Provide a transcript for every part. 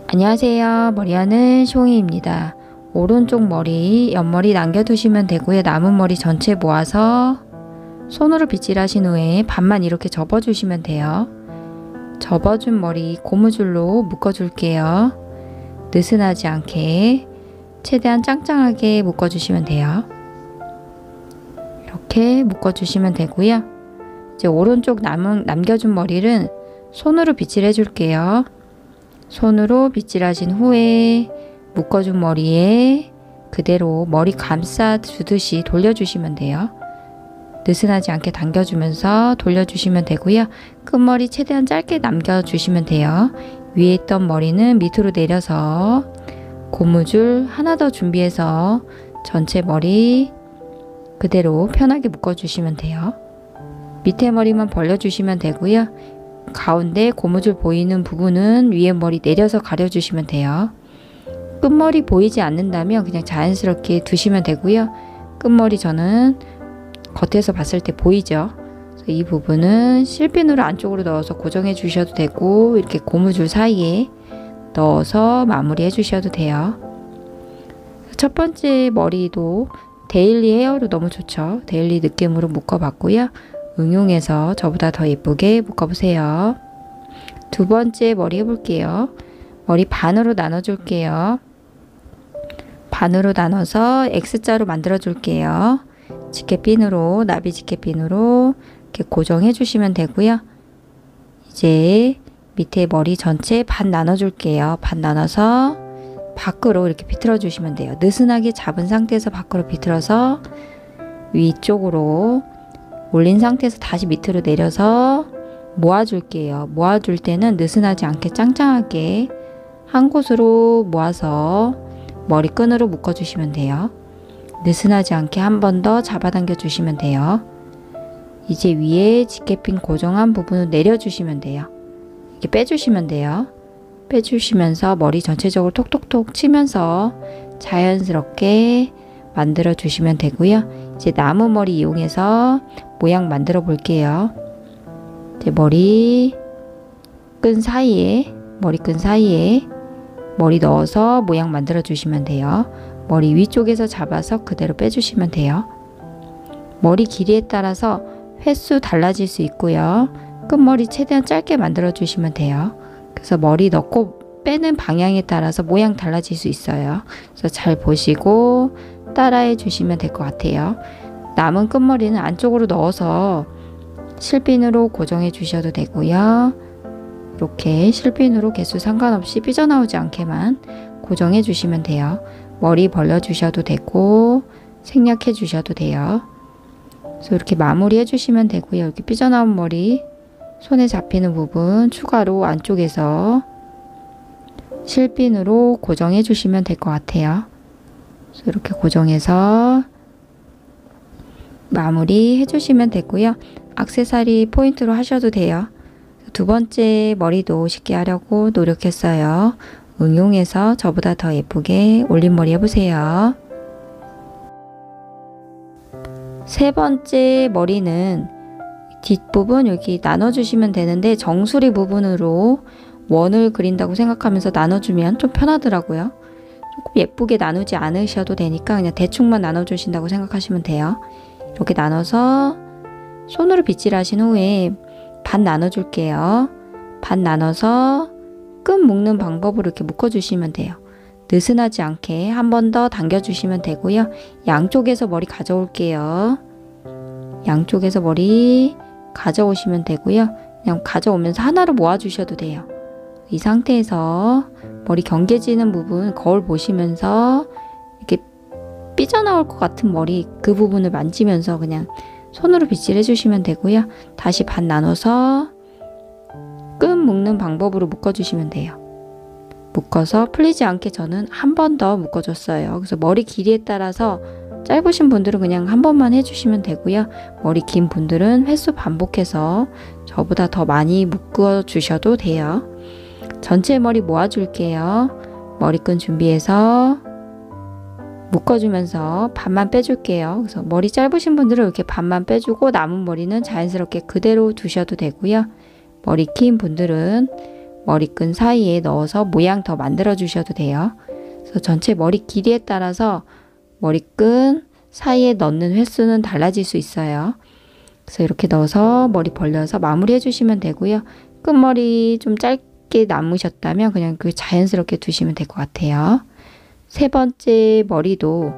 안녕하세요. 머리하는 숑이입니다. 오른쪽 머리, 옆머리 남겨두시면 되고요. 남은 머리 전체 모아서 손으로 빗질하신 후에 반만 이렇게 접어주시면 돼요. 접어준 머리 고무줄로 묶어줄게요. 느슨하지 않게 최대한 짱짱하게 묶어주시면 돼요. 이렇게 묶어주시면 되고요. 이제 오른쪽 남겨준 머리를 손으로 빗질해 줄게요. 손으로 빗질하신 후에 묶어준 머리에 그대로 머리 감싸 주듯이 돌려주시면 돼요. 느슨하지 않게 당겨주면서 돌려주시면 되고요. 끝머리 최대한 짧게 남겨주시면 돼요. 위에 있던 머리는 밑으로 내려서 고무줄 하나 더 준비해서 전체 머리 그대로 편하게 묶어주시면 돼요. 밑에 머리만 벌려주시면 되고요. 가운데 고무줄 보이는 부분은 위에 머리 내려서 가려주시면 돼요. 끝머리 보이지 않는다면 그냥 자연스럽게 두시면 되고요. 끝머리 저는 겉에서 봤을 때 보이죠. 그래서 이 부분은 실핀으로 안쪽으로 넣어서 고정해 주셔도 되고 이렇게 고무줄 사이에 넣어서 마무리해 주셔도 돼요. 첫 번째 머리도 데일리 헤어로 너무 좋죠. 데일리 느낌으로 묶어봤고요. 응용해서 저보다 더 예쁘게 묶어보세요. 두 번째 머리 해볼게요. 머리 반으로 나눠줄게요. 반으로 나눠서 X자로 만들어줄게요. 집게핀으로, 나비 집게핀으로 이렇게 고정해 주시면 되고요. 이제 밑에 머리 전체 반 나눠줄게요. 반 나눠서 밖으로 이렇게 비틀어 주시면 돼요. 느슨하게 잡은 상태에서 밖으로 비틀어서 위쪽으로 올린 상태에서 다시 밑으로 내려서 모아줄게요. 모아줄 때는 느슨하지 않게 짱짱하게 한 곳으로 모아서 머리끈으로 묶어주시면 돼요. 느슨하지 않게 한 번 더 잡아당겨 주시면 돼요. 이제 위에 집게핀 고정한 부분을 내려주시면 돼요. 이렇게 빼주시면 돼요. 빼주시면서 머리 전체적으로 톡톡톡 치면서 자연스럽게 만들어 주시면 되고요. 이제 나무 머리 이용해서 모양 만들어 볼게요. 이제 머리끈 사이에 머리 넣어서 모양 만들어 주시면 돼요. 머리 위쪽에서 잡아서 그대로 빼주시면 돼요. 머리 길이에 따라서 횟수 달라질 수 있고요. 끝머리 최대한 짧게 만들어 주시면 돼요. 그래서 머리 넣고 빼는 방향에 따라서 모양 달라질 수 있어요. 그래서 잘 보시고 따라해 주시면 될 것 같아요. 남은 끝머리는 안쪽으로 넣어서 실핀으로 고정해 주셔도 되고요. 이렇게 실핀으로 개수 상관없이 삐져나오지 않게만 고정해 주시면 돼요. 머리 벌려 주셔도 되고 생략해 주셔도 돼요. 그래서 이렇게 마무리 해주시면 되고요. 이렇게 삐져나온 머리 손에 잡히는 부분 추가로 안쪽에서 실핀으로 고정해 주시면 될 것 같아요. 그래서 이렇게 고정해서 마무리 해주시면 되고요. 액세서리 포인트로 하셔도 돼요. 두 번째 머리도 쉽게 하려고 노력했어요. 응용해서 저보다 더 예쁘게 올림머리 해보세요. 세 번째 머리는 뒷부분 여기 나눠주시면 되는데 정수리 부분으로 원을 그린다고 생각하면서 나눠주면 좀 편하더라고요. 조금 예쁘게 나누지 않으셔도 되니까 그냥 대충만 나눠주신다고 생각하시면 돼요. 이렇게 나눠서 손으로 빗질하신 후에 반 나눠줄게요. 반 나눠서 끈 묶는 방법으로 이렇게 묶어주시면 돼요. 느슨하지 않게 한 번 더 당겨주시면 되고요. 양쪽에서 머리 가져올게요. 양쪽에서 머리 가져오시면 되고요. 그냥 가져오면서 하나로 모아주셔도 돼요. 이 상태에서 머리 경계지는 부분 거울 보시면서 이렇게 삐져나올 것 같은 머리 그 부분을 만지면서 그냥 손으로 빗질해 주시면 되고요. 다시 반 나눠서 끈 묶는 방법으로 묶어주시면 돼요. 묶어서 풀리지 않게 저는 한 번 더 묶어줬어요. 그래서 머리 길이에 따라서 짧으신 분들은 그냥 한 번만 해주시면 되고요. 머리 긴 분들은 횟수 반복해서 저보다 더 많이 묶어주셔도 돼요. 전체 머리 모아줄게요. 머리끈 준비해서 묶어주면서 반만 빼줄게요. 그래서 머리 짧으신 분들은 이렇게 반만 빼주고 남은 머리는 자연스럽게 그대로 두셔도 되고요. 머리 긴 분들은 머리끈 사이에 넣어서 모양 더 만들어 주셔도 돼요. 그래서 전체 머리 길이에 따라서 머리끈 사이에 넣는 횟수는 달라질 수 있어요. 그래서 이렇게 넣어서 머리 벌려서 마무리 해주시면 되고요. 끝머리 좀 짧게 남으셨다면 그냥 그 자연스럽게 두시면 될 것 같아요. 세 번째 머리도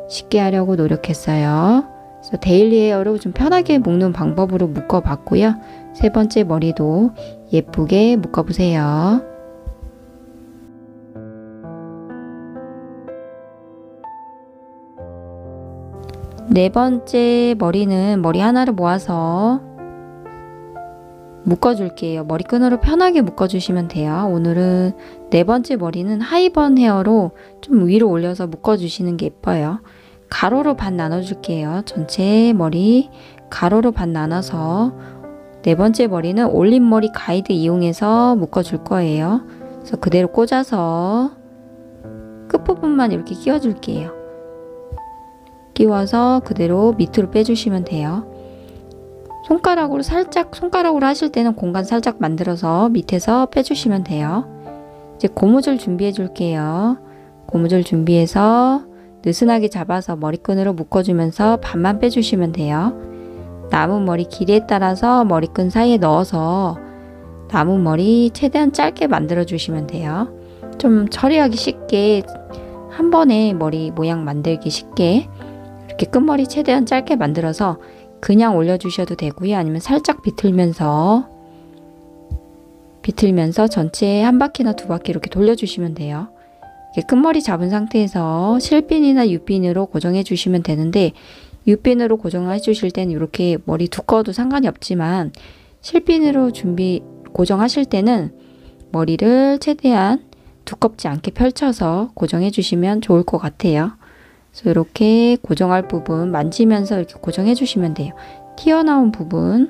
쉽게 하려고 노력했어요. 그래서 데일리 헤어로 좀 편하게 묶는 방법으로 묶어봤고요. 세 번째 머리도 예쁘게 묶어보세요. 네 번째 머리는 머리 하나를 모아서 묶어줄게요. 머리끈으로 편하게 묶어주시면 돼요. 오늘은 네 번째 머리는 하이번 헤어로 좀 위로 올려서 묶어주시는 게 예뻐요. 가로로 반 나눠줄게요. 전체 머리 가로로 반 나눠서 네 번째 머리는 올림머리 가이드 이용해서 묶어줄 거예요. 그래서 그대로 꽂아서 끝부분만 이렇게 끼워줄게요. 끼워서 그대로 밑으로 빼주시면 돼요. 손가락으로 하실 때는 공간 살짝 만들어서 밑에서 빼주시면 돼요. 이제 고무줄 준비해 줄게요. 고무줄 준비해서 느슨하게 잡아서 머리끈으로 묶어주면서 반만 빼주시면 돼요. 남은 머리 길이에 따라서 머리끈 사이에 넣어서 남은 머리 최대한 짧게 만들어 주시면 돼요. 좀 처리하기 쉽게 한 번에 머리 모양 만들기 쉽게 이렇게 끝머리 최대한 짧게 만들어서 그냥 올려주셔도 되고요. 아니면 살짝 비틀면서 전체에 한 바퀴나 두 바퀴 이렇게 돌려주시면 돼요. 이렇게 끝머리 잡은 상태에서 실핀이나 U핀으로 고정해 주시면 되는데 U핀으로 고정해 주실 때는 이렇게 머리 두꺼워도 상관이 없지만 실핀으로 고정하실 때는 머리를 최대한 두껍지 않게 펼쳐서 고정해 주시면 좋을 것 같아요. 그래서 이렇게 고정할 부분 만지면서 이렇게 고정해 주시면 돼요. 튀어나온 부분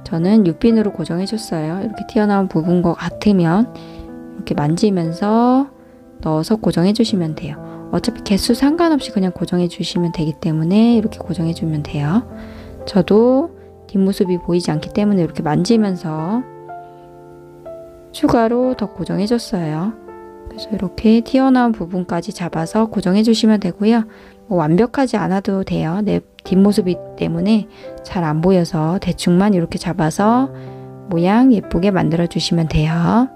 저는 U핀으로 고정해 줬어요. 이렇게 튀어나온 부분 것 같으면 이렇게 만지면서 넣어서 고정해 주시면 돼요. 어차피 개수 상관없이 그냥 고정해 주시면 되기 때문에 이렇게 고정해 주면 돼요. 저도 뒷모습이 보이지 않기 때문에 이렇게 만지면서 추가로 더 고정해 줬어요. 그래서 이렇게 튀어나온 부분까지 잡아서 고정해 주시면 되고요. 완벽하지 않아도 돼요. 내 뒷모습이 때문에 잘 안 보여서 대충만 이렇게 잡아서 모양 예쁘게 만들어 주시면 돼요.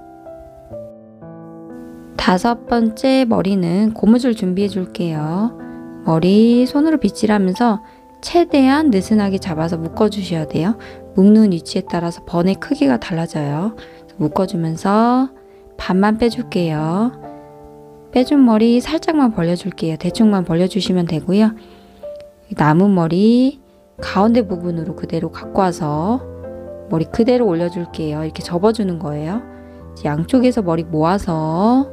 다섯 번째 머리는 고무줄 준비해 줄게요. 머리 손으로 빗질하면서 최대한 느슨하게 잡아서 묶어 주셔야 돼요. 묶는 위치에 따라서 번의 크기가 달라져요. 묶어주면서 반만 빼줄게요. 빼준 머리 살짝만 벌려줄게요. 대충만 벌려주시면 되고요. 남은 머리 가운데 부분으로 그대로 갖고 와서 머리 그대로 올려줄게요. 이렇게 접어주는 거예요. 양쪽에서 머리 모아서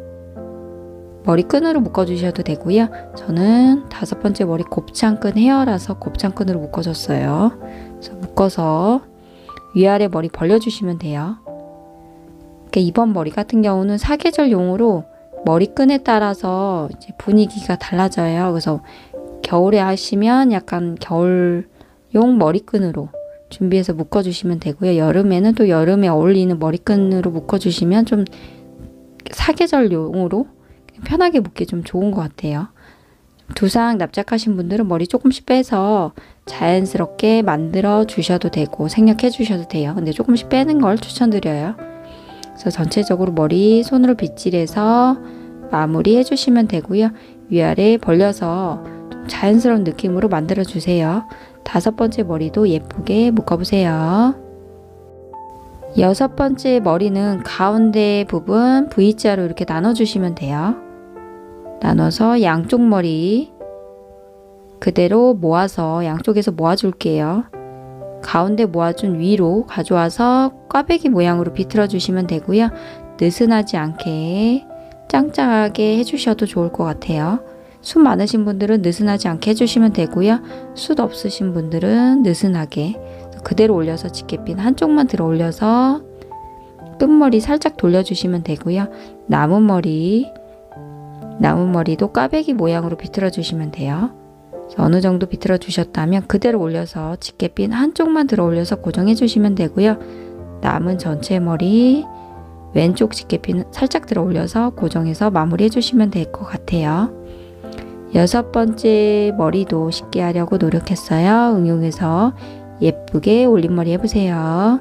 머리끈으로 묶어주셔도 되고요. 저는 다섯 번째 머리 곱창끈 헤어라서 곱창끈으로 묶어줬어요. 그래서 묶어서 위아래 머리 벌려주시면 돼요. 이번 머리 같은 경우는 사계절용으로 머리끈에 따라서 이제 분위기가 달라져요. 그래서 겨울에 하시면 약간 겨울용 머리끈으로 준비해서 묶어주시면 되고요. 여름에는 또 여름에 어울리는 머리끈으로 묶어주시면 좀 사계절용으로 편하게 묶기 좀 좋은 것 같아요. 두상 납작하신 분들은 머리 조금씩 빼서 자연스럽게 만들어 주셔도 되고 생략해 주셔도 돼요. 근데 조금씩 빼는 걸 추천드려요. 그래서 전체적으로 머리 손으로 빗질해서 마무리 해주시면 되고요. 위아래 벌려서 좀 자연스러운 느낌으로 만들어 주세요. 다섯 번째 머리도 예쁘게 묶어보세요. 여섯 번째 머리는 가운데 부분 V자로 이렇게 나눠주시면 돼요. 나눠서 양쪽 머리 그대로 모아서 양쪽에서 모아줄게요. 가운데 모아준 위로 가져와서 꽈배기 모양으로 비틀어 주시면 되고요. 느슨하지 않게 짱짱하게 해주셔도 좋을 것 같아요. 숱 많으신 분들은 느슨하지 않게 해주시면 되고요. 숱 없으신 분들은 느슨하게 그대로 올려서 집게핀 한쪽만 들어 올려서 끝머리 살짝 돌려주시면 되고요. 남은 머리도 꽈배기 모양으로 비틀어 주시면 돼요. 어느 정도 비틀어 주셨다면 그대로 올려서 집게핀 한쪽만 들어 올려서 고정해 주시면 되고요. 남은 전체 머리 왼쪽 집게핀 살짝 들어 올려서 고정해서 마무리 해주시면 될 것 같아요. 6번째 머리도 쉽게 하려고 노력했어요. 응용해서 예쁘게 올림머리 해보세요.